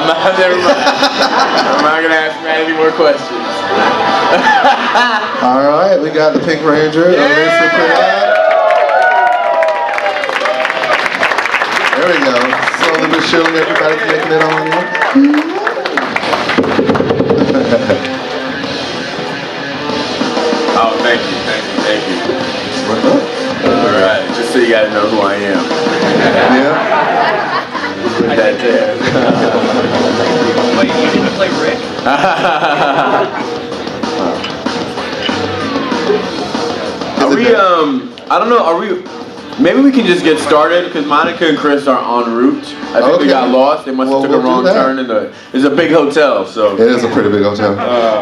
Never mind. I'm not gonna ask Matt any more questions. All right, we got the Pink Ranger. Yeah. There we go. Slowly but surely, everybody's making it on in. Oh, thank you. All right, just so you guys know who I am. Yeah. Put that there. Wait, you didn't play Rick? Are we, I don't know, maybe we can just get started, because Monica and Chris are en route. I think they got lost. They must have took a wrong turn it's a big hotel, so. It is a pretty big hotel.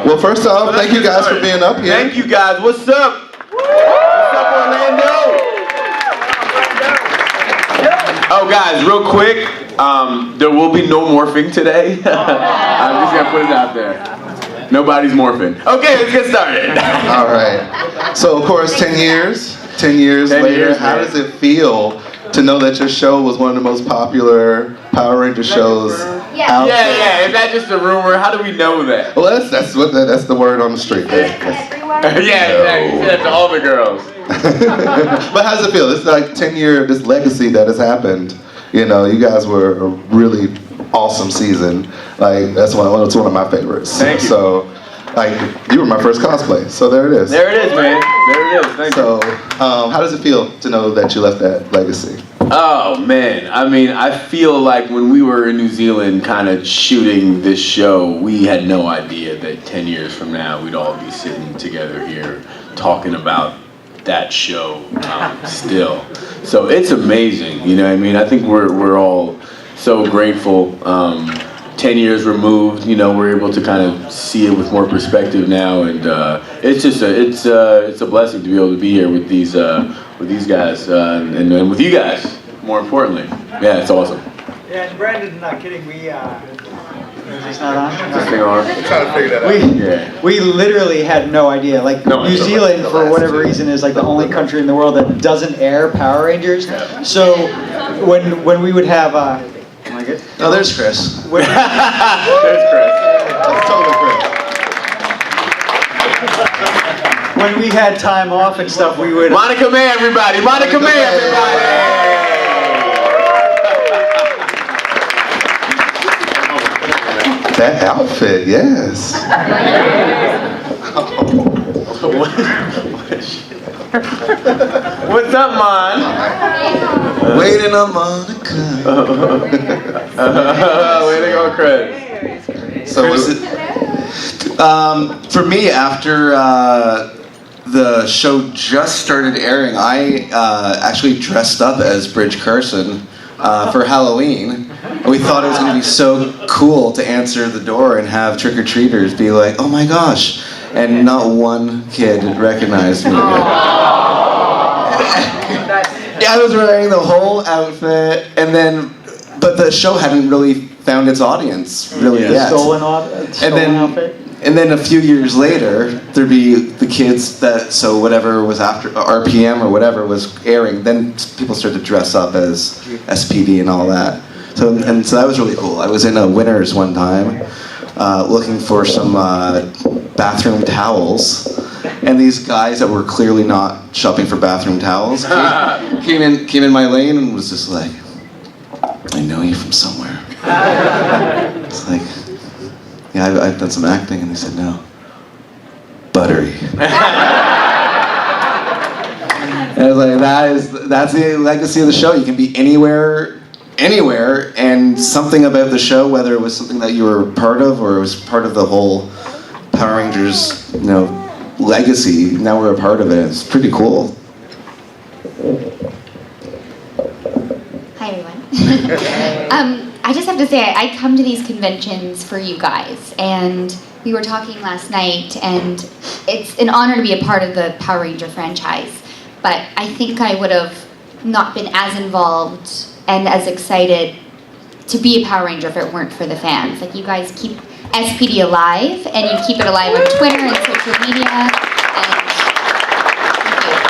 Well, first off, thank you guys for being up here. Thank you guys. What's up? What's up, Orlando? Oh, guys, real quick, there will be no morphing today. I'm just gonna put it out there. Nobody's morphing. Okay, let's get started. All right. So, of course, 10 years later, how does it feel to know that your show was one of the most popular Power Ranger shows out there? Yeah. Is that just a rumor? How do we know that? Well, that's the word on the street. Yeah, exactly. That's all the girls. But how does it feel? It's like 10-year this legacy that has happened. You know, you guys were a really awesome season. Like it's one of my favorites. Thank you. So, like you were my first cosplay. So there it is. There it is, man. There it is. Thank you. So, how does it feel to know that you left that legacy? Oh man, I mean, I feel like when we were in New Zealand kind of shooting this show, we had no idea that 10 years from now we'd all be sitting together here talking about that show still. So it's amazing, you know what I mean? I think we're all so grateful. 10 years removed, you know, we're able to kind of see it with more perspective now, and it's just it's a blessing to be able to be here with these guys and with you guys. More importantly, yeah, it's awesome. Yeah, and Brandon, not kidding, we is this not on? This thing on? I'm trying to figure that out. We literally had no idea. Like New Zealand, for whatever reason, is like the only country in the world that doesn't air Power Rangers. So when we would have am I good? No, there's Chris. There's Chris. That's totally Chris. When we had time off and stuff, we would. Monica May, everybody! Monica May, everybody! That outfit, yes. What's up, Mon? Waiting on Monica. Way to go, Chris. So was it? For me, after the show just started airing, I actually dressed up as Bridge Carson for Halloween. And we thought it was going to be so cool to answer the door and have trick-or-treaters be like, oh my gosh, and not one kid recognized me. Yeah, I was wearing the whole outfit, but the show hadn't really found its audience yet. Stolen outfit. And then a few years later, there'd be the kids so whatever was after RPM or whatever was airing, then people started to dress up as SPD and all that. So that was really cool. I was in a Winners one time, looking for some bathroom towels, and these guys that were clearly not shopping for bathroom towels came in my lane and was just like, I know you from somewhere. It's like, yeah, I've done some acting, and they said no. Buttery. And I was like, that's the legacy of the show. You can be anywhere, and something about the show, whether it was something that you were part of or it was part of the whole Power Rangers, legacy. Now we're a part of it. It's pretty cool. Hi, everyone. I just have to say, I come to these conventions for you guys, and we were talking last night, and it's an honor to be a part of the Power Ranger franchise, but I think I would have not been as involved and as excited to be a Power Ranger if it weren't for the fans. Like, you guys keep SPD alive, and you keep it alive on Twitter and social media, and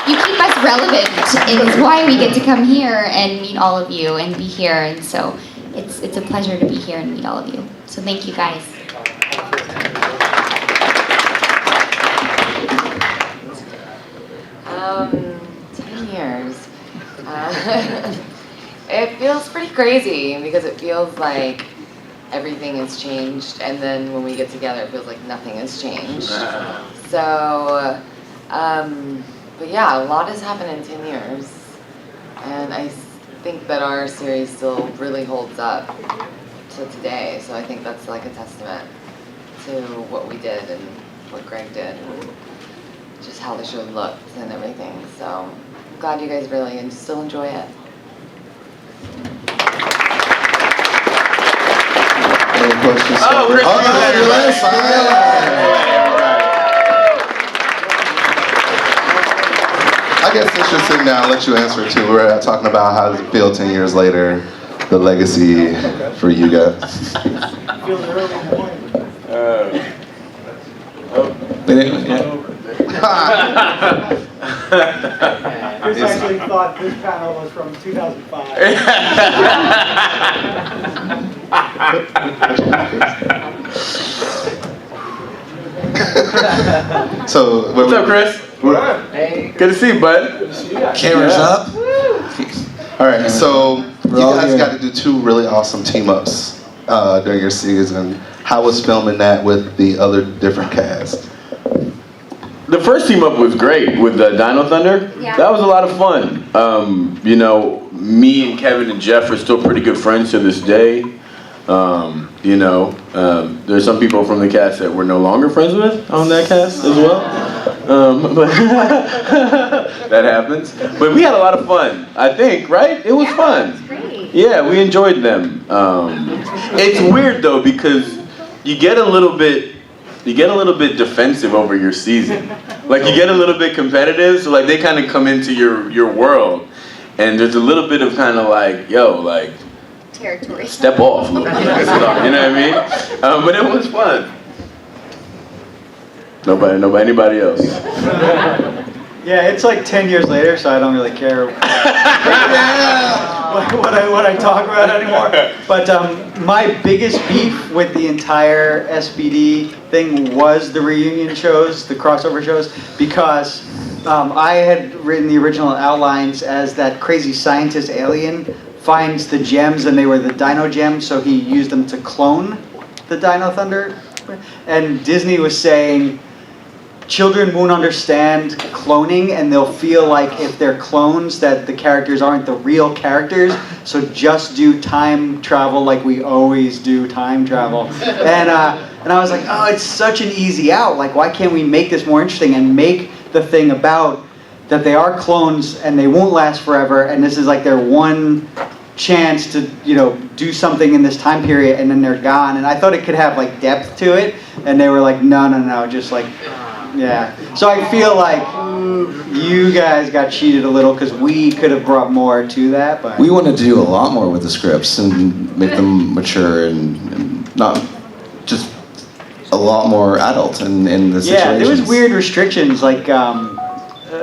you keep us relevant. It's why we get to come here and meet all of you and be here, and so it's a pleasure to be here and meet all of you. So thank you guys. 10 years. It feels pretty crazy because it feels like everything has changed, and then when we get together, it feels like nothing has changed. So, but yeah, a lot has happened in 10 years, and I think that our series still really holds up to today. So I think that's like a testament to what we did and what Greg did, and just how the show looked and everything. So I'm glad you guys really and still enjoy it. Any questions? Oh, Chris, your last I guess let's just sit down and let you answer it too. We're talking about how does it feel 10 years later, the legacy for you guys. Chris actually thought this panel was from 2005. So, What's up, Chris? Hey. Good to see you, bud. Cameras up. all right, so you We're all guys here. got to do 2 really awesome team ups during your season. How was filming that with the other different cast? The first team up was great with the Dino Thunder. Yeah. That was a lot of fun. You know, me and Kevin and Jeff are still pretty good friends to this day. There's some people from the cast that we're no longer friends with on that cast as well. But that happens. But we had a lot of fun, I think, right? It was fun. Great. Yeah, we enjoyed them. It's weird though because you get a little bit defensive over your season. Like you get a little bit competitive, so like they kind of come into your world, and there's a little bit of kind of like, yo, like Territory. step off a little bit. You know what I mean? But it was fun. Anybody else? Yeah, it's like 10 years later, so I don't really care what I talk about anymore. But my biggest beef with the entire SPD thing was the reunion shows, the crossover shows, because I had written the original outlines as that crazy scientist alien finds the gems, and they were the Dino gems, so he used them to clone the Dino Thunder. And Disney was saying, children won't understand cloning, and they'll feel like if they're clones that the characters aren't the real characters, so just do time travel like we always do time travel. And I was like, oh, it's such an easy out. Like, why can't we make this more interesting and make the thing about that they are clones and they won't last forever, and this is like their one chance to, do something in this time period, and then they're gone. And I thought it could have like depth to it, and they were like, no, just like, yeah. So I feel like you guys got cheated a little because we could have brought more to that, but We wanted to do a lot more with the scripts and make them mature and not just a lot more adult in the situations. yeah, there was weird restrictions like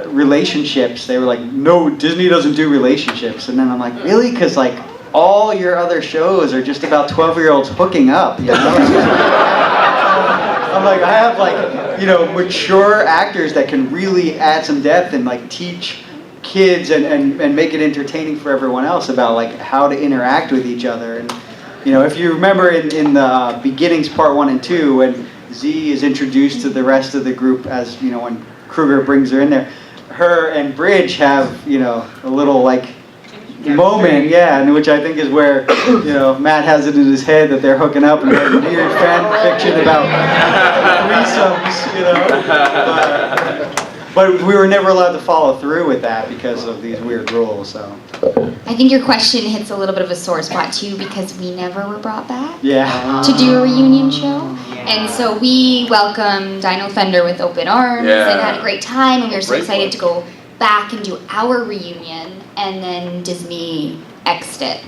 relationships. They were like, no, Disney doesn't do relationships, and then I'm like, really? Because like all your other shows are just about 12-year-olds hooking up, you know? I'm like, I have like, mature actors that can really add some depth and like teach kids and make it entertaining for everyone else about like how to interact with each other. And if you remember in the beginnings part 1 and 2, when Z is introduced to the rest of the group as, when Kruger brings her in there, her and Bridge have, a little like moment, yeah, and which I think is where, Matt has it in his head that they're hooking up and they have weird fan fiction about threesomes, but we were never allowed to follow through with that because of these weird rules, so. I think your question hits a little bit of a sore spot too, because we never were brought back Yeah. to do a reunion show. And so we welcomed Dino Thunder with open arms and had a great time, and we were so excited to go back and do our reunion, and then Disney X'd it.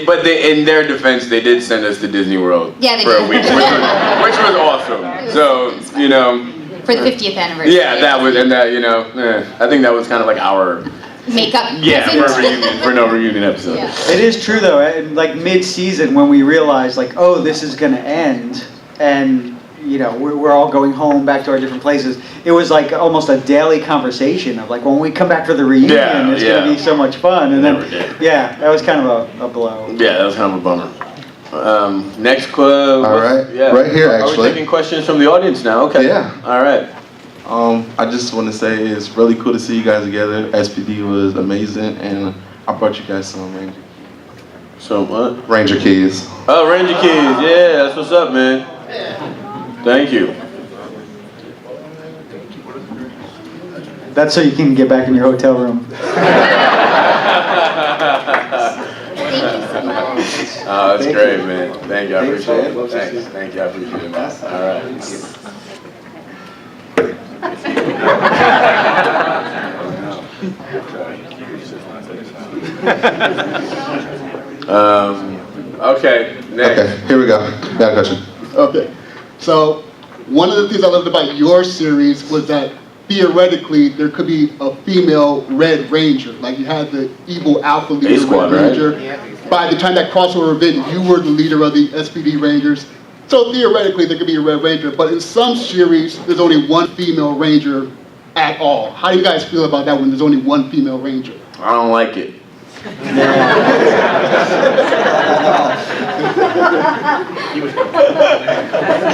But in their defense, they did send us to Disney World Yeah, they for did. a week, which was awesome. So, For the 50th anniversary. yeah, that was, and that, I think that was kind of like our makeup Yeah, present. for a reunion, for no reunion episode. Yeah. It is true though, like mid-season when we realized like, oh, this is gonna end, and we're all going home back to our different places. It was like almost a daily conversation of like, when we come back for the reunion, it's gonna be so much fun. And Never then, did. yeah, that was kind of a blow. Yeah, that was kind of a bummer. Next club. All right, right here, Are we actually. taking questions from the audience now? Okay. Yeah. All right. I just want to say it's really cool to see you guys together. SPD was amazing, and I brought you guys some Ranger. So what? Ranger keys. Oh, Ranger Keys. Yeah, that's what's up, man. Thank you. That's so you can get back in your hotel room. Thank you so much. Oh, that's great, man. Thank you. I appreciate it. Thanks. Thank you. I appreciate it, man. All right. Okay. Next. Okay, here we go. Got a question. Okay, so one of the things I loved about your series was that theoretically there could be a female Red Ranger. Like you had the evil alpha leader, A-Squad, Red right? Ranger. By the time that crossover event, you were the leader of the SPD Rangers. So theoretically there could be a Red Ranger, but in some series there's only one female Ranger at all. How do you guys feel about that when there's only one female Ranger? I don't like it.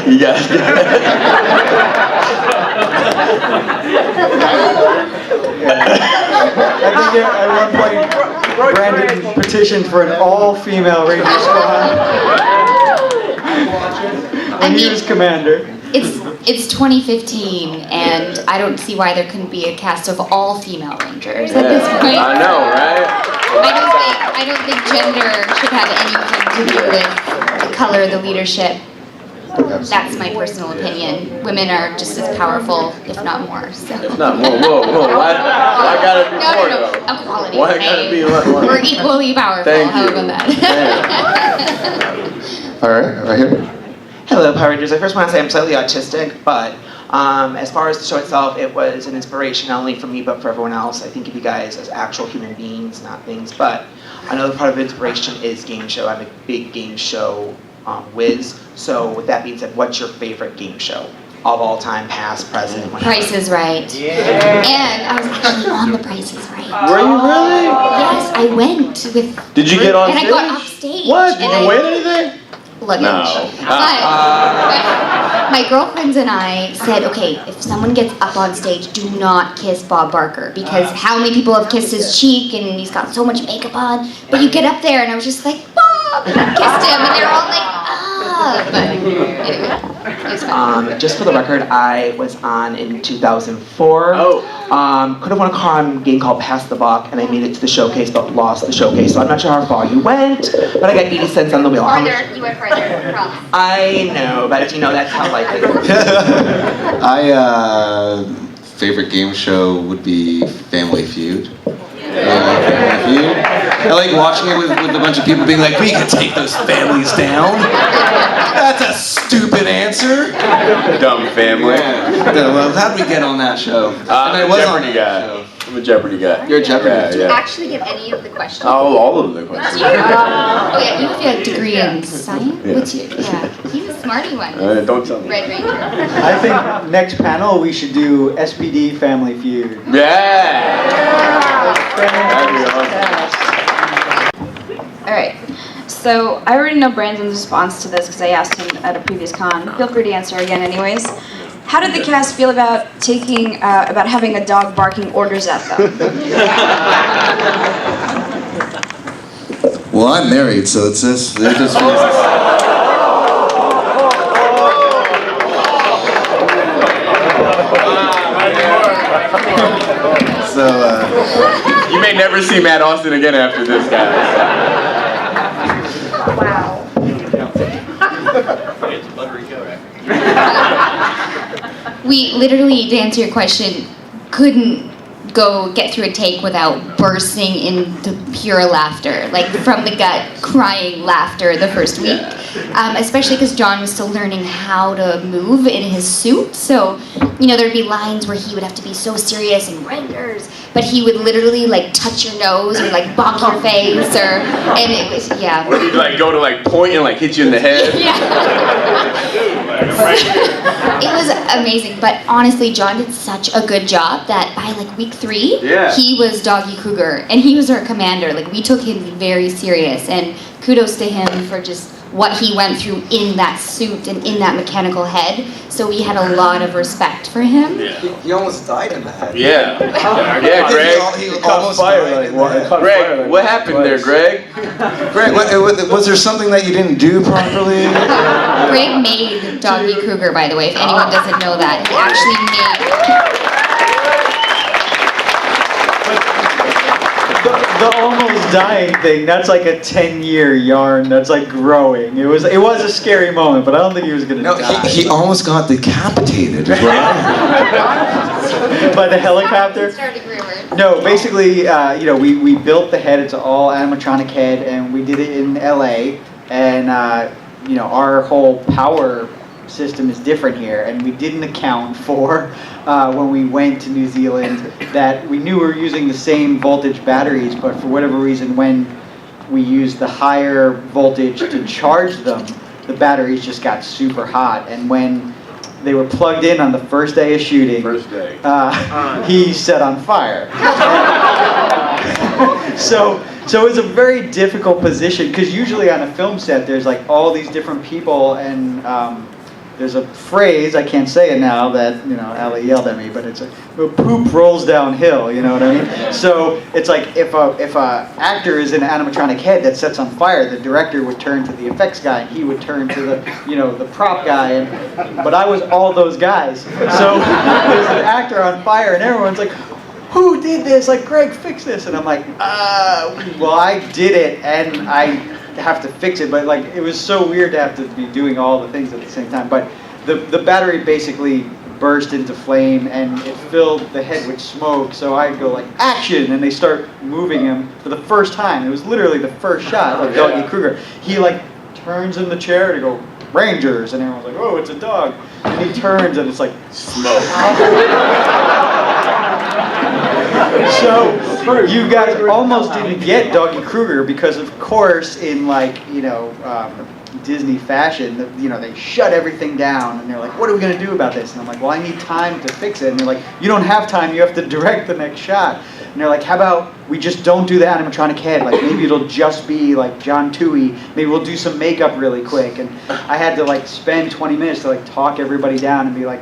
You guys. I think at one point, Brandon petitioned for an all-female Ranger squad. I When he mean- was commander. It's 2015, and I don't see why there couldn't be a cast of all female Rangers at this point. I know, right? I don't think gender should have anything to do with the color of the leadership. That's my personal opinion. Women are just as powerful, if not more. So. It's not more. Whoa. Why gotta be more, No. though? Equality. Why right? gotta be more? We're equally powerful. Thank How you. about that? All right, right here. Hello, Power Rangers. I first want to say I'm slightly autistic, but as far as the show itself, it was an inspiration not only for me but for everyone else. I think of you guys as actual human beings, not things. But another part of inspiration is game show. I'm a big game show whiz. So with that being said, what's your favorite game show of all time, past, present, whatever? Price is Right. Yeah. And I was actually on The Price is Right. Were you really? Yes, I went with. Did you get on and stage? I got off stage. What? Did and you I- win anything? Luggage. No. But my girlfriends and I said, okay, if someone gets up on stage, do not kiss Bob Barker, because how many people have kissed his cheek and he's got so much makeup on, but you get up there and I was just like, Bob, and I kissed him and they're all like, ah. But anyway, it was fun. Just for the record, I was on in 2004. Oh. Could have won a car on a game called Pass the Buck, and I made it to the showcase, but lost the showcase. So I'm not sure how far you went, but I got 80 cents on the wheel. How much- You went farther, promise. I know, but that's how likely it was. Favorite game show would be Family Feud. Family Feud. I like watching it with a bunch of people being like, we can take those families down. That's a stupid answer. Dumb family. Well, how did we get on that show? I'm a Jeopardy on that guy. show. I'm a Jeopardy guy. You're a Jeopardy Yeah, Did you yeah. actually get any of the questions? Oh, all of the questions. Oh yeah, you have a degree in science? Yeah. What's your, he's a smarty one. Don't tell me. Red Ranger. I think next panel we should do SPD Family Feud. Yeah. That'd be awesome. All right. So I already know Brandon's response to this because I asked him at a previous con. Feel free to answer again, anyways. How did the cast feel about about having a dog barking orders at them? Well, I'm married, so it's this. You may never see Matt Austin again after this, guys. Wow. We literally, to answer your question, couldn't go get through a take without bursting into pure laughter, like from the gut, crying laughter the first week. Especially because John was still learning how to move in his suit. So, there'd be lines where he would have to be so serious and Rangers, but he would literally like touch your nose or like bonk your face and it was, yeah. Or he'd like go to like point and like hit you in the head. It was amazing, but honestly, John did such a good job that by like week 3, he was Doggy Kruger, and he was our commander. Like, we took him very serious, and kudos to him for just what he went through in that suit and in that mechanical head. So we had a lot of respect for him. He almost died in the head. Yeah, Greg. He almost died. Greg, what happened there, Greg? Greg, was there something that you didn't do properly? Greg made Doggy Kruger, by the way, if anyone doesn't know that. He actually made... The almost dying thing, that's like a 10-year yarn that's like growing. It was a scary moment, but I don't think he was going to die. He almost got decapitated, right? By the helicopter? No, basically, we built the head. It's an all animatronic head, and we did it in LA. And, our whole power system is different here, and we didn't account for when we went to New Zealand that we knew we were using the same voltage batteries, but for whatever reason, when we used the higher voltage to charge them, the batteries just got super hot, and when they were plugged in on the first day of shooting, he set on fire. So it was a very difficult position, because usually on a film set there's like all these different people, and there's a phrase, I can't say it now, that, Allie yelled at me, but it's poop rolls downhill, you know what I mean? So it's like if a actor is in an animatronic head that sets on fire, the director would turn to the effects guy, and he would turn to the prop guy, but I was all those guys. So there's an actor on fire, and everyone's like, who did this? Like, Greg, fix this. And I'm like, well, I did it, and I have to fix it, but like it was so weird to have to be doing all the things at the same time. But the battery basically burst into flame, and it filled the head with smoke. So I go like, action, and they start moving him for the first time. It was literally the first shot of Doggy Kruger. He like turns in the chair to go, Rangers, and everyone's like, oh, it's a dog. And he turns, and it's like smoke. So you guys almost didn't get Doggy Kruger because, of course, in like Disney fashion, they shut everything down, and they're like, what are we going to do about this? And I'm like, well, I need time to fix it. And they're like, you don't have time, you have to direct the next shot. And they're like, how about we just don't do the animatronic head? Like, maybe it'll just be like John Toohey. Maybe we'll do some makeup really quick. And I had to like spend 20 minutes to like talk everybody down and be like,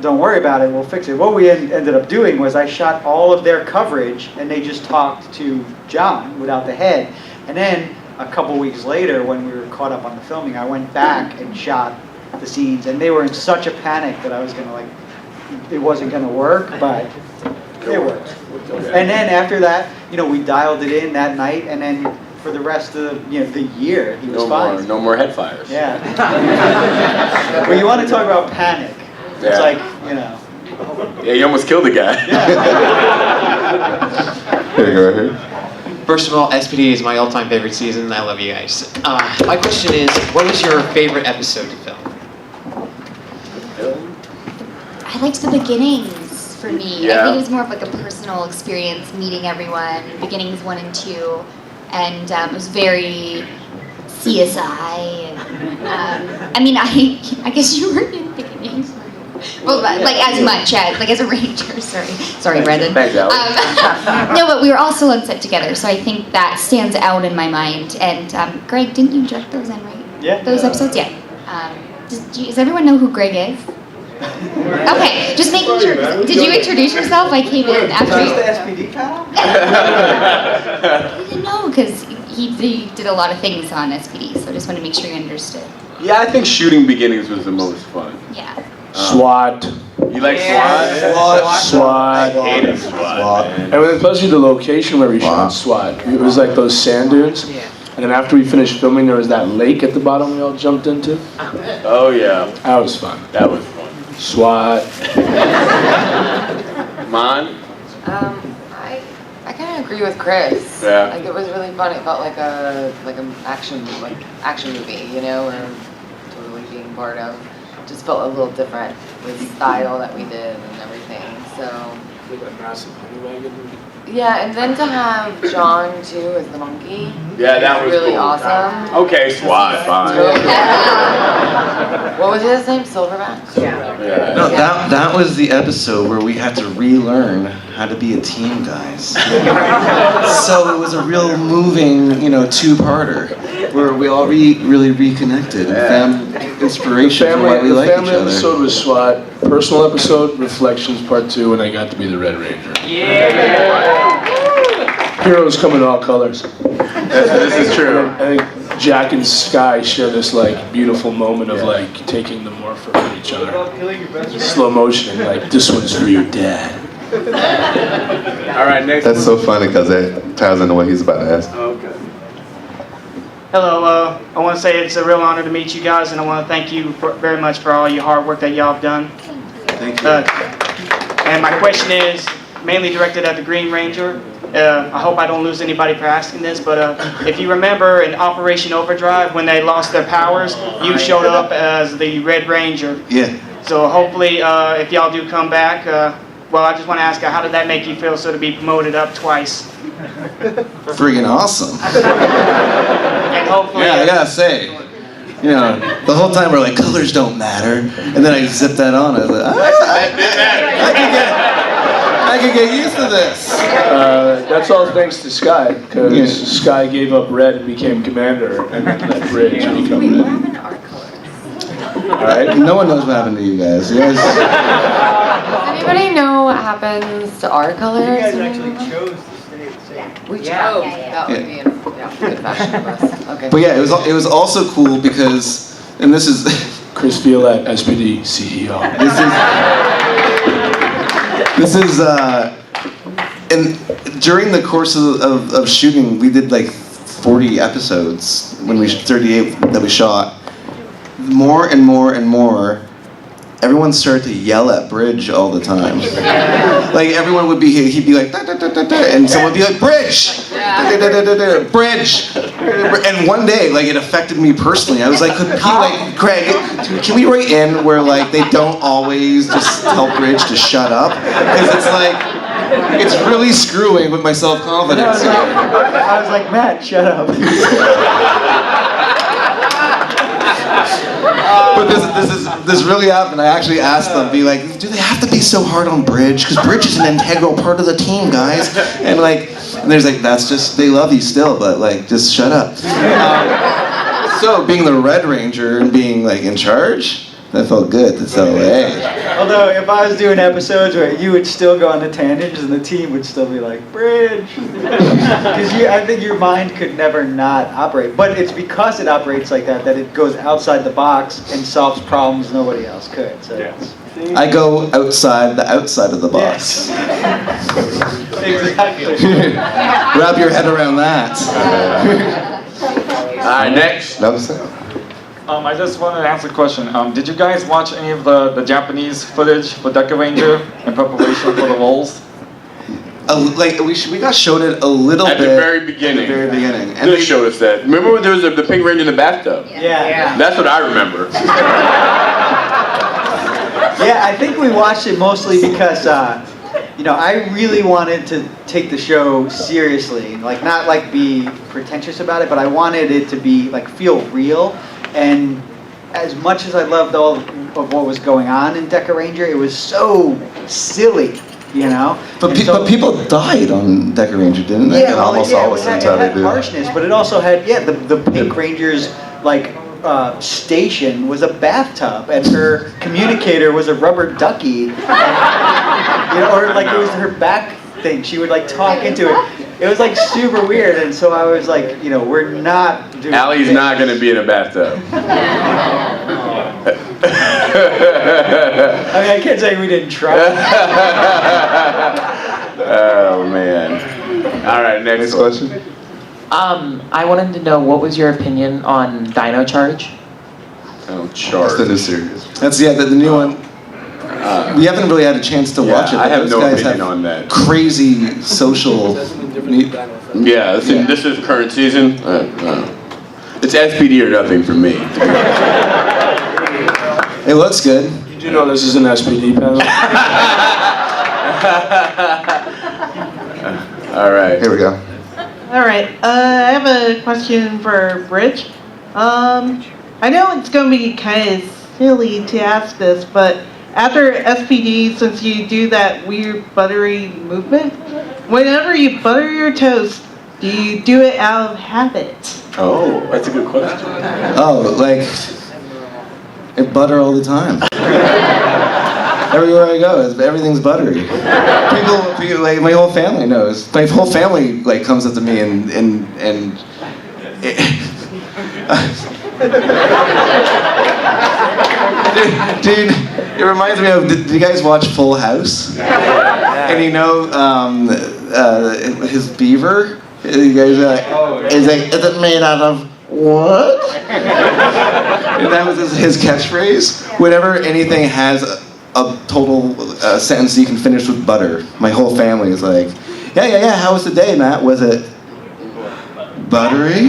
don't worry about it, we'll fix it. What we ended up doing was I shot all of their coverage, and they just talked to John without the head. And then a couple weeks later, when we were caught up on the filming, I went back and shot the scenes, and they were in such a panic that I was gonna it wasn't gonna work, but it worked. And then after that, we dialed it in that night, and then for the rest of the year, he was fine. No more head fires. Yeah. Well, you want to talk about panic. It's like, Yeah, you almost killed the guy. Here you go, right here. First of all, SPD is my all-time favorite season. I love you guys. My question is, what was your favorite episode to film? I liked the beginnings for me. I think it was more of like a personal experience, meeting everyone, beginnings 1 and 2, and it was very CSI. And, I guess you were in beginnings. Well, like as much as, like as a ranger, sorry, Brendan. Thanks, Alex. No, but we were all still on set together, so I think that stands out in my mind. And Greg, didn't you direct those in, right? Yeah. Those episodes, yeah. Does everyone know who Greg is? Okay, just making sure. Did you introduce yourself? I came in after you. the SPD panel? I didn't know, because he did a lot of things on SPD, so I just wanted to make sure you understood. Yeah, I think shooting beginnings was the most fun. Yeah. SWAT. You like SWAT? SWAT. I hated SWAT. Man. And then especially the location where we shot SWAT. It was like those sand dunes. Yeah. And then after we finished filming, there was that lake at the bottom we all jumped into. Oh yeah. That was fun. That was fun. SWAT. Mon? I kind of agree with Chris. Yeah. Like it was really fun. It felt like an action movie, you know, or totally being part of. Just felt a little different, the style that we did and everything. So. Like a massive honey wagon movie. Yeah, and then to have John too as the monkey. Yeah, that was really cool. awesome. Okay, SWAT, fine. What was his name? Silverback? Yeah. No, that was the episode where we had to relearn how to be a team, guys. So it was a real moving, two-parter where we all really reconnected and found inspiration for why we like each family other. episode was SWAT. Personal episode, Reflections Part 2, and I got to be the Red Ranger. Heroes come in all colors. This is true. I think Jack and Sky share this beautiful moment of taking the morpher from each other. Slow motion, and this one's for your dad. All right, next. That's so funny because that ties into what he's about to ask. Okay. Hello, I want to say it's a real honor to meet you guys, and I want to thank you very much for all your hard work that y'all have done. Thank you. And my question is mainly directed at the Green Ranger. I hope I don't lose anybody for asking this, but if you remember in Operation Overdrive when they lost their powers, you showed up as the Red Ranger. Yeah. So hopefully, if y'all do come back, I just want to ask, how did that make you feel, to be promoted up twice? Friggin' awesome. And hopefully, Yeah, I gotta say, the whole time we're like, colors don't matter, and then I zip that on. I was like, I can get used to this. That's all thanks to Sky, because Sky gave up red and became commander, and let Bridge become Wait, what red. happened to our colors? All right. No one knows what happened to you guys. Does anybody know what happens to our colors? You guys actually chose to stay the same. We chose. Yeah. That would be good fashion of us. Okay. But yeah, it was also cool because, and this is Chris Violette, SPD CEO. this is and during the course of shooting, we did 40 episodes 38 that we shot. More and more and more, everyone started to yell at Bridge all the time. Everyone would he'd be like, da, da, da, da, da, and someone would be like, Bridge! Da, da, da, da, da, Bridge! And one day, it affected me personally. I was like, Craig, can we write in where they don't always just tell Bridge to shut up? Because it's really screwing with my self-confidence. I was like, Matt, shut up. But this really happened. I actually asked them, do they have to be so hard on Bridge? Because Bridge is an integral part of the team, guys. And there's that's just, they love you still, but just shut up. So being the Red Ranger and being in charge, that felt good. So hey. Although if I was doing episodes where you would still go on the tangents and the team would still be like, Bridge. Because I think your mind could never not operate. But it's because it operates like that it goes outside the box and solves problems nobody else could. So I go outside of the box. Exactly. Wrap your head around that. All right, next. No, sir. I just wanted to ask a question. Did you guys watch any of the Japanese footage for Deca Ranger in preparation for the roles? We got showed it a little At bit. the very beginning. At the very beginning. And They showed us that. Remember when there was the Pink Ranger in the bathtub? Yeah. That's what I remember. Yeah, I think we watched it mostly because, I really wanted to take the show seriously. Not be pretentious about it, but I wanted it to be, feel real. And as much as I loved all of what was going on in Deca Ranger, it was so silly, But people died on Deca Ranger, didn't they? Yeah, almost always it that's how they had do. harshness, but it also had, the Pink Ranger's, station was a bathtub, and her communicator was a rubber ducky, and, or it was her back thing. She would talk into it. It was super weird, and so I was like, we're not doing. Allie's not gonna be in a bathtub. I can't say we didn't try. Oh man. All right, next question. I wanted to know what was your opinion on Dino Charge? Oh, Charge. That's the new series. That's the new one. we haven't really had a chance to watch it. I but have those no guys opinion have on that. crazy social. Yeah, this is current season. It's SPD or nothing for me. It looks good. You do know this is an SPD panel? All right. Here we go. All right. I have a question for Bridge. I know it's going to be kind of silly to ask this, but after SPD, since you do that weird buttery movement, whenever you butter your toast, do you do it out of habit? Oh, that's a good question. Oh, like I butter all the time. Everywhere I go, everything's buttery. People, like my whole family knows. My whole family like comes up to me and dude, it reminds me of. Did you guys watch Full House? And you know, his beaver. You guys are like, is it made out of what? And that was his catchphrase. Whenever anything has a total sentence you can finish with butter, my whole family is like, yeah. How was the day, Matt? Was it buttery?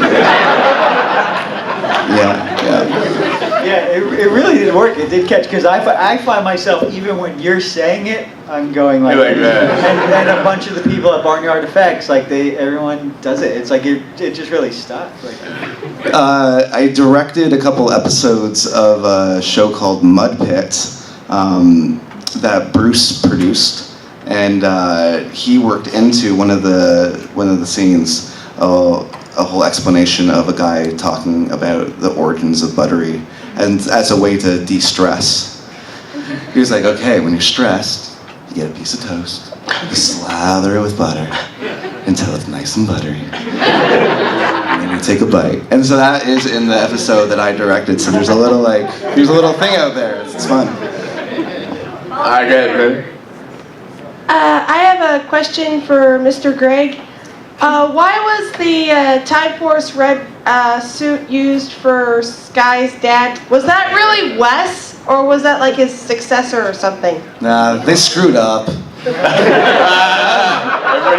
Yeah, it really did work. It did catch, because I find myself, even when you're saying it, I'm going like that. And a bunch of the people at Barnyard Effects, like everyone does it. It's like it just really stuck. Like, I directed a couple episodes of a show called Mud Pit that Bruce produced, and he worked into one of the scenes. A whole explanation of a guy talking about the origins of buttery, and as a way to de-stress. He was like, okay, when you're stressed, you get a piece of toast, you slather it with butter until it's nice and buttery, and then you take a bite. And so that is in the episode that I directed. So there's a little thing out there. It's fun. I get it. I have a question for Mr. Greg. Why was the Time Force red suit used for Sky's dad? Was that really Wes, or was that like his successor or something? Nah, they screwed up. Everybody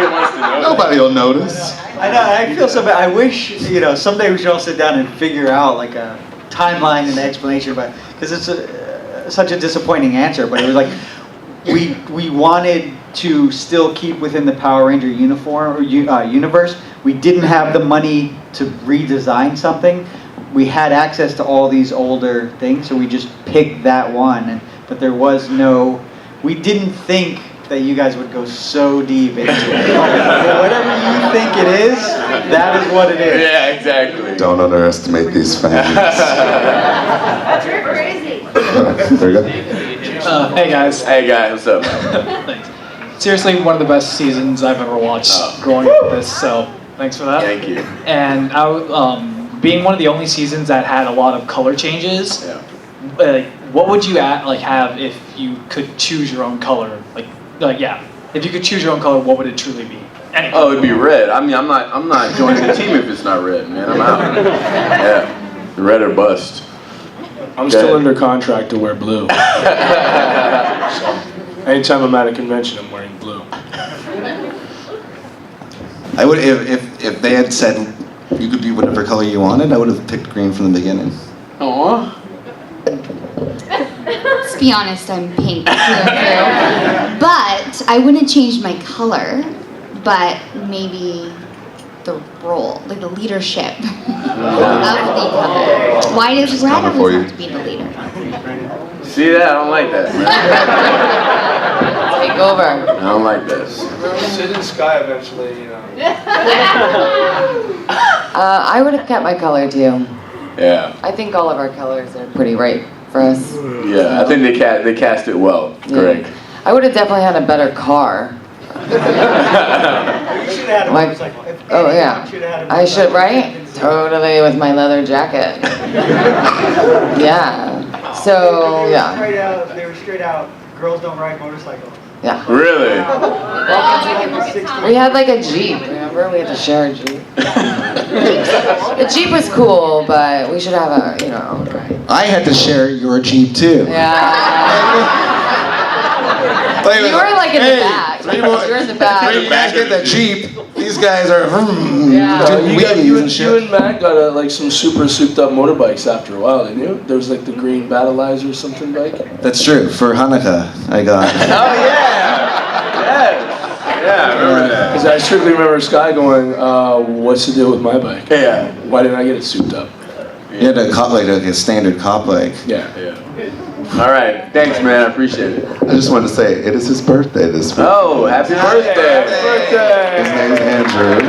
wants to know. Nobody will notice. I know. I feel so bad. I wish someday we should all sit down and figure out like a timeline and explanation, but because it's such a disappointing answer. But it was like we wanted to still keep within the Power Ranger uniform or universe. We didn't have the money to redesign something. We had access to all these older things, so we just picked that one. But there was no. We didn't think that you guys would go so deep into it. Whatever you think it is, that is what it is. Yeah, exactly. Don't underestimate these fans. You're crazy. There you go. Hey guys. Hey guys, what's up? Thanks. Seriously, one of the best seasons I've ever watched growing up with this, so thanks for that. Thank you. And being one of the only seasons that had a lot of color changes, what would you have if you could choose your own color? If you could choose your own color, what would it truly be? Oh, it'd be red. I mean, I'm not joining the team if it's not red, man. I'm out. Yeah, red or bust. I'm still under contract to wear blue. So, anytime I'm at a convention, I'm wearing blue. I would if they had said you could be whatever color you wanted, I would have picked green from the beginning. Aww. Let's be honest, I'm pink through and through. But I wouldn't change my color, but maybe the role, like the leadership of the color. Why does red always have to be the leader? See that? I don't like that. Take over. I don't like this. Sid and Sky eventually, I would have kept my color too. Yeah. I think all of our colors are pretty right for us. Yeah, I think they cast it well. Correct. Yeah. I would have definitely had a better car. You should have had a motorcycle. Oh yeah, I should, right? Totally, with my leather jacket. Yeah. So yeah. They were straight out. Girls don't ride motorcycles. Yeah. Really? We had like a Jeep, remember? We had to share a Jeep. The Jeep was cool, but we should have a, I had to share your Jeep too. Yeah. You were like in the back. You were in the back. You guys get that Jeep. These guys are Yeah. doing You wheelies and shit. and Matt got like some super souped up motorbikes after a while, didn't you? There was like the green Battleizer or something bike. That's true. For Hanukkah, I got. Oh yeah. Yeah, I remember that. Because I strictly remember Sky going, "What's the deal with my bike? Yeah. Why didn't I get it souped up?" You had a cop like a standard cop bike. Yeah. All right. Thanks, man. I appreciate it. I just wanted to say, it is his birthday this week. Oh, happy birthday. His name is Andrew.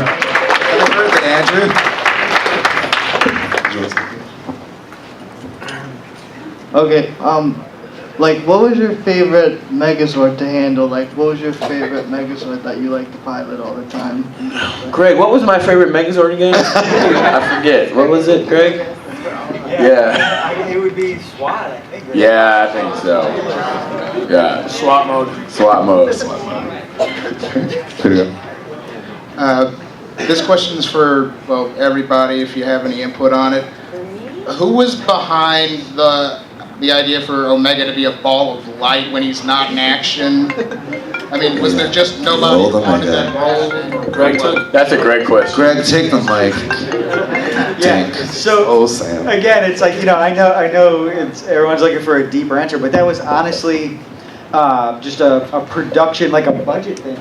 Happy birthday, Andrew. Okay, like, what was your favorite Megazord to handle? Like, what was your favorite Megazord that you like to pilot all the time? Greg, what was my favorite Megazord again? I forget. What was it, Greg? Yeah. It would be SWAT, I think. Right? Yeah, I think so. Yeah. SWAT mode. SWAT mode. Here you go. This question is for, well, everybody, if you have any input on it. Who was behind the idea for Omega to be a ball of light when he's not in action? I mean, was there just nobody who wanted that role? Greg took. That's a great question. Greg, take the mic. Yeah. So Oh, Sam. again, it's like, I know it's everyone's looking for a deeper answer, but that was honestly just a production, like a budget thing.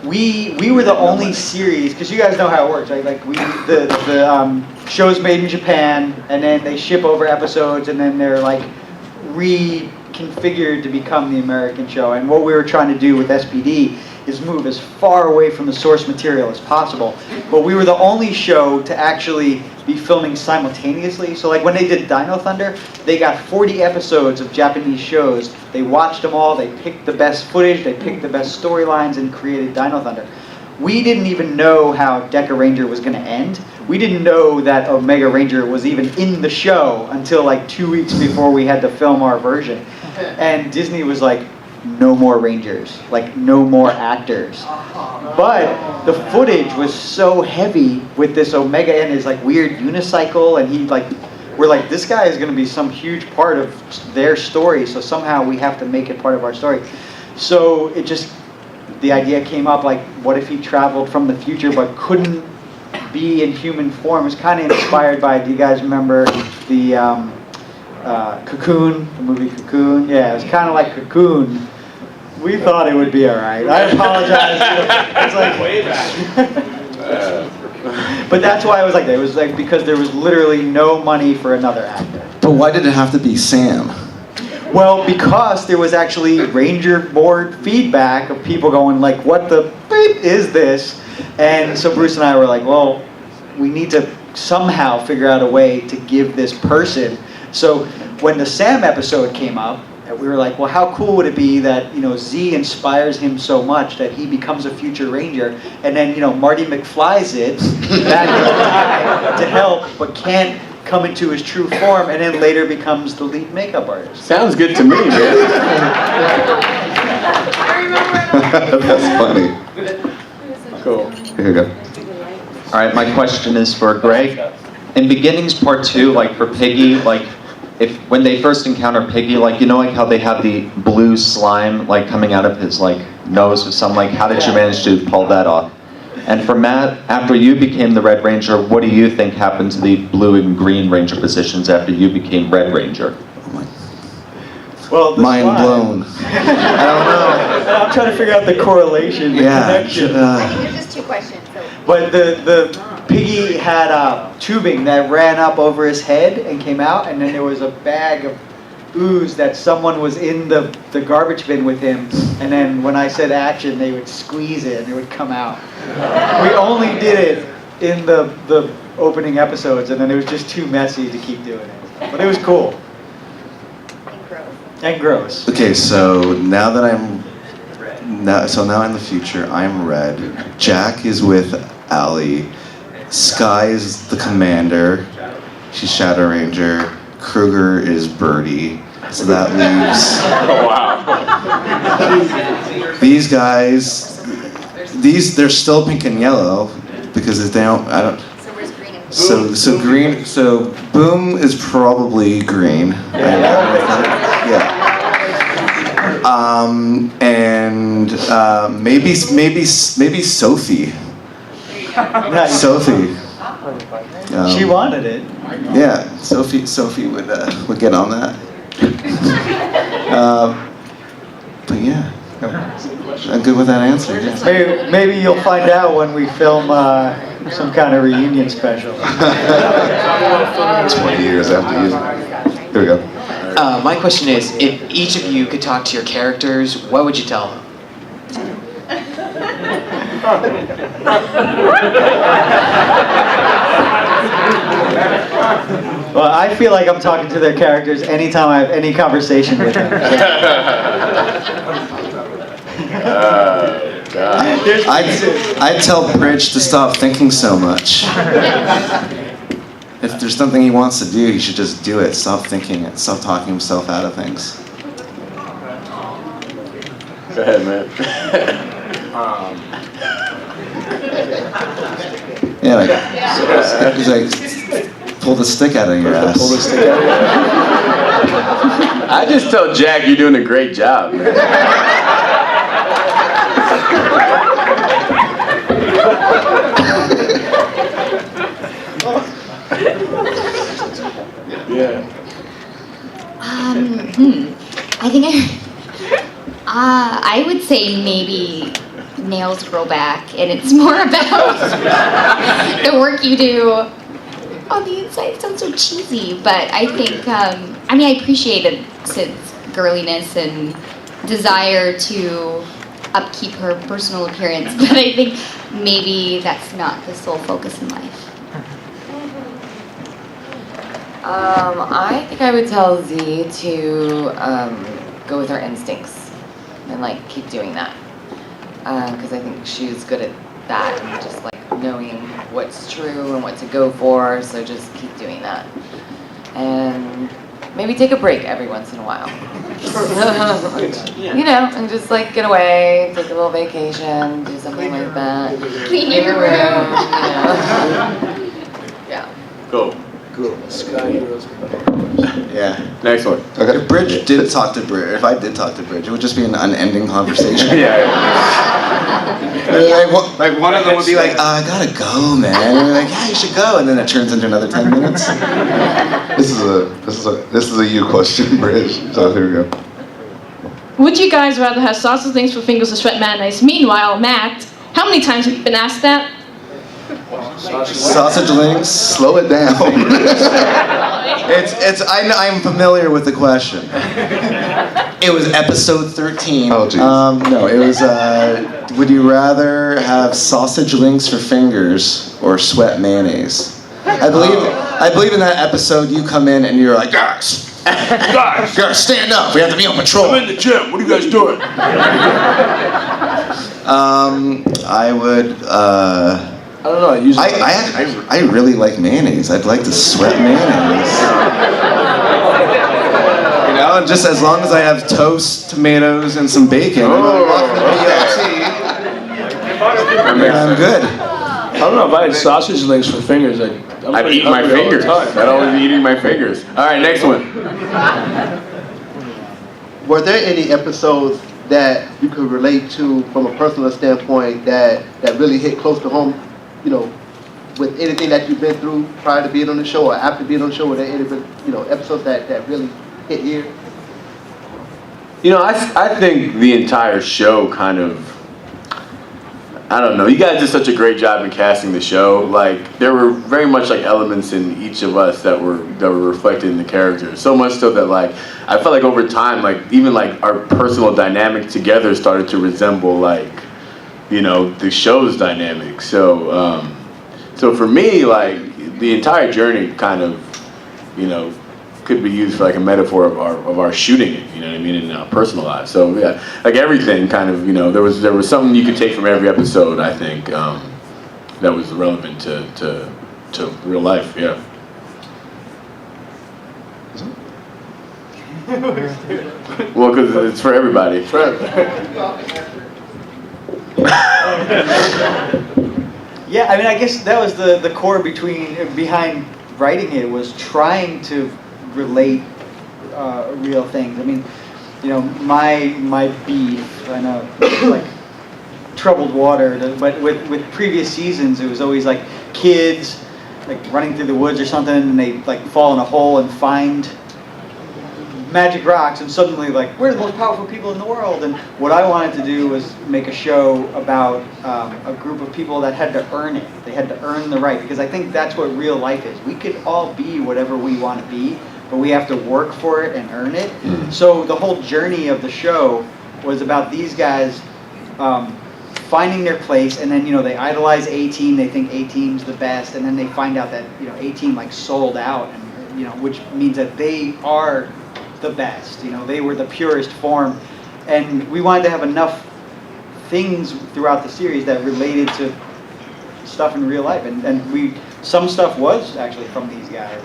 We were the only series, because you guys know how it works, right? Like the show's made in Japan, and then they ship over episodes, and then they're like reconfigured to become the American show. And what we were trying to do with SPD is move as far away from the source material as possible. But we were the only show to actually be filming simultaneously. So like when they did Dino Thunder, they got 40 episodes of Japanese shows. They watched them all, they picked the best footage, they picked the best storylines and created Dino Thunder. We didn't even know how Deca Ranger was going to end. We didn't know that Omega Ranger was even in the show until like 2 weeks before we had to film our version. And Disney was like, no more Rangers, like no more actors. But the footage was so heavy with this Omega and his like weird unicycle, and we're like, this guy is going to be some huge part of their story, so somehow we have to make it part of our story. So the idea came up, like, what if he traveled from the future but couldn't be in human form? It's kind of inspired by, do you guys remember the Cocoon, the movie Cocoon? Yeah, it was kind of like Cocoon. We thought it would be all right. I apologize. It's like way back. But that's why it was like that. It was like because there was literally no money for another actor. But why did it have to be Sam? Well, because there was actually Ranger board feedback of people going like, what the beep is this? And so Bruce and I were like, well, we need to somehow figure out a way to give this person. So when the Sam episode came up, we were like, well, how cool would it be that, Z inspires him so much that he becomes a future Ranger, and then, Marty McFly's it back to help, but can't come into his true form, and then later becomes the lead makeup artist. Sounds good to me, man. That's funny. Cool. Here you go. All right, my question is for Greg. In Beginnings Part 2, like for Piggy, like when they first encounter Piggy, like like how they have the blue slime like coming out of his like nose or something, like how did you manage to pull that off? And for Matt, after you became the Red Ranger, what do you think happened to the blue and green Ranger positions after you became Red Ranger? Well, mind blown. I don't know. I'm trying to figure out the correlation, the connection. There's just two questions. So. But the Piggy had tubing that ran up over his head and came out, and then there was a bag of ooze that someone was in the garbage bin with him, and then when I said action, they would squeeze it and it would come out. We only did it in the opening episodes, and then it was just too messy to keep doing it. But it was cool. And gross. Okay, so now that now in the future, I'm Red. Jack is with Allie. Sky is the commander. She's Shadow Ranger. Kruger is Birdie. So that leaves. Oh, wow. These guys, they're still pink and yellow because if they don't, I don't. So green. So Boom is probably green. Yeah. And maybe Sophie. Sophie. She wanted it. Yeah, Sophie would get on that. But yeah, I'm good with that answer. Yeah. Maybe you'll find out when we film some kind of reunion special. 20 years after you. Here we go. My question is, if each of you could talk to your characters, what would you tell them? Well, I feel like I'm talking to their characters anytime I have any conversation with them. I'd tell Bridge to stop thinking so much. If there's something he wants to do, he should just do it. Stop thinking it. Stop talking himself out of things. Go ahead, man. Yeah, like, he's like, pull the stick out of your ass. Pull the stick out of your ass. I just tell Jack you're doing a great job, man. Yeah. I think I would say maybe nails grow back, and it's more about the work you do on the inside. It sounds so cheesy, but I think I appreciated Sid's girliness and desire to upkeep her personal appearance, but I think maybe that's not the sole focus in life. I think I would tell Z to go with her instincts and like keep doing that, because I think she's good at that and just like knowing what's true and what to go for. So just keep doing that, and maybe take a break every once in a while. You know, and just like get away, take a little vacation, do something like that. Clean your room. You know. Yeah. Cool. Cool. Sky Heroes. Yeah. Next one. Okay. If Bridge did talk to Bridge, if I did talk to Bridge, it would just be an unending conversation. Like one of them would be like, I gotta go, man. And we're like, yeah, you should go. And then it turns into another 10 minutes. This is a you question, Bridge. So here we go. Would you guys rather have sausage links for fingers or sweat mayonnaise? Meanwhile, Matt, how many times have you been asked that? Sausage links. Slow it down. I'm familiar with the question. It was episode 13. Oh, jeez. No, it was, would you rather have sausage links for fingers or sweat mayonnaise? I believe in that episode you come in and you're like, guys, stand up. We have to be on patrol. I'm in the gym. What are you guys doing? I would, I don't know. I really like mayonnaise. I'd like to sweat mayonnaise. You know, and just as long as I have toast, tomatoes, and some bacon, I'm good. I don't know if I had sausage links for fingers. I'd eat my fingers. I'd always be eating my fingers. All right, next one. Were there any episodes that you could relate to from a personal standpoint that really hit close to home? You know, with anything that you've been through prior to being on the show or after being on the show, were there any episodes that really hit here? You know, I think the entire show kind of, I don't know, you guys did such a great job in casting the show. Like, there were very much like elements in each of us that were reflected in the characters. So much so that like, I felt like over time, like even like our personal dynamic together started to resemble like, you know, the show's dynamic. So, so for me, like the entire journey kind of, you know, could be used for like a metaphor of our shooting it, you know what I mean, in our personal lives. So yeah, like everything kind of, you know, there was something you could take from every episode, I think, that was relevant to real life, yeah. Well, because it's for everybody. Yeah, I mean, I guess that was the core behind writing it, was trying to relate real things. I mean, my beef, I know, like troubled water, but with previous seasons, it was always like kids like running through the woods or something, and they like fall in a hole and find magic rocks, and suddenly like we're the most powerful people in the world. And what I wanted to do was make a show about a group of people that had to earn it. They had to earn the right, because I think that's what real life is. We could all be whatever we want to be, but we have to work for it and earn it. So the whole journey of the show was about these guys finding their place, and then they idolize A-Team. They think A-Team's the best, and then they find out that A-Team like sold out, and which means that they are the best. They were the purest form, and we wanted to have enough things throughout the series that related to stuff in real life, and some stuff was actually from these guys,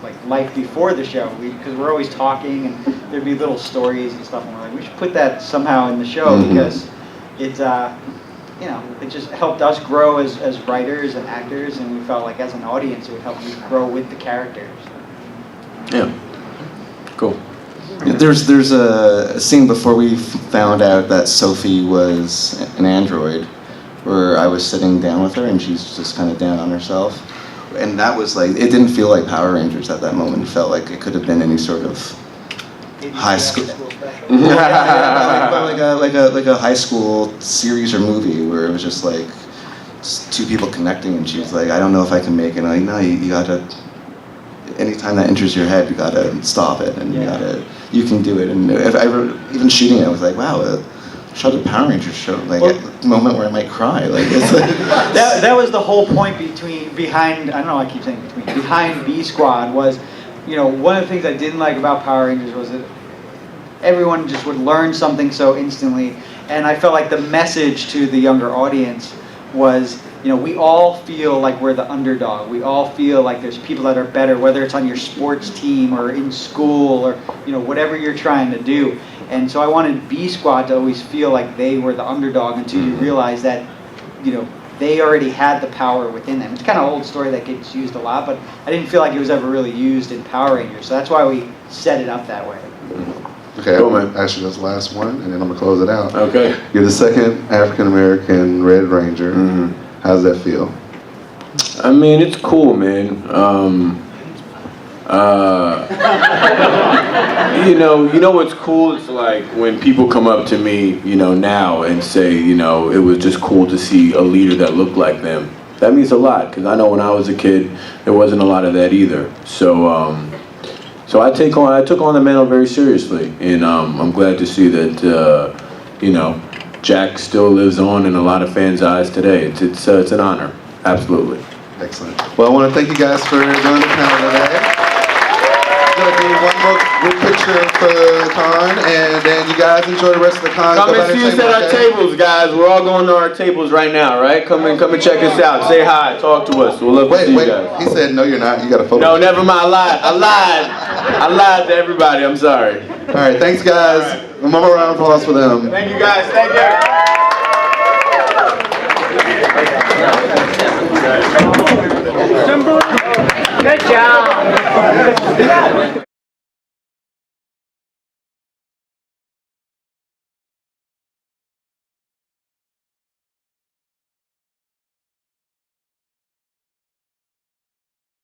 like life before the show, because we're always talking, and there'd be little stories and stuff, and we're like, we should put that somehow in the show, because it's it just helped us grow as writers and actors, and we felt like as an audience it would help you grow with the characters. Yeah. Cool. There's a scene before we found out that Sophie was an android, where I was sitting down with her and she's just kind of down on herself, and that was like, it didn't feel like Power Rangers at that moment. It felt like it could have been any sort of high school, like a high school series or movie where it was just like two people connecting, and she was like, I don't know if I can make it. And I'm like, no, you gotta. Anytime that enters your head, you gotta stop it, and you can do it. And if even shooting it, I was like, wow, shot a Power Rangers show, like a moment where I might cry. Like it's like, that was the whole point behind. I don't know. I keep saying behind B Squad was, one of the things I didn't like about Power Rangers was that everyone just would learn something so instantly, and I felt like the message to the younger audience was, we all feel like we're the underdog. We all feel like there's people that are better, whether it's on your sports team or in school or, whatever you're trying to do. And so I wanted B Squad to always feel like they were the underdog until you realize that, they already had the power within them. It's kind of an old story that gets used a lot, but I didn't feel like it was ever really used in Power Rangers. So that's why we set it up that way. Okay, I'm gonna ask you this last one, and then I'm gonna close it out. Okay. You're the second African American Red Ranger. How does that feel? I mean, it's cool, man. You know what's cool? It's like when people come up to me, now and say, it was just cool to see a leader that looked like them. That means a lot, because I know when I was a kid, there wasn't a lot of that either. So, so I took on the mantle very seriously, and I'm glad to see that, Jack still lives on in a lot of fans' eyes today. It's an honor, absolutely. Excellent. Well, I want to thank you guys for doing the panel today. We're going to do one more group picture for the con, and then you guys enjoy the rest of the con. Come and see us at our tables, guys. We're all going to our tables right now, right? Come and check us out. Say hi, talk to us. We'll love to see you guys. He said, no, you're not. You got a photo. No, never mind. I lied to everybody. I'm sorry. All right, thanks, guys. One more round of applause for them. Thank you, guys. Thank you. Good job.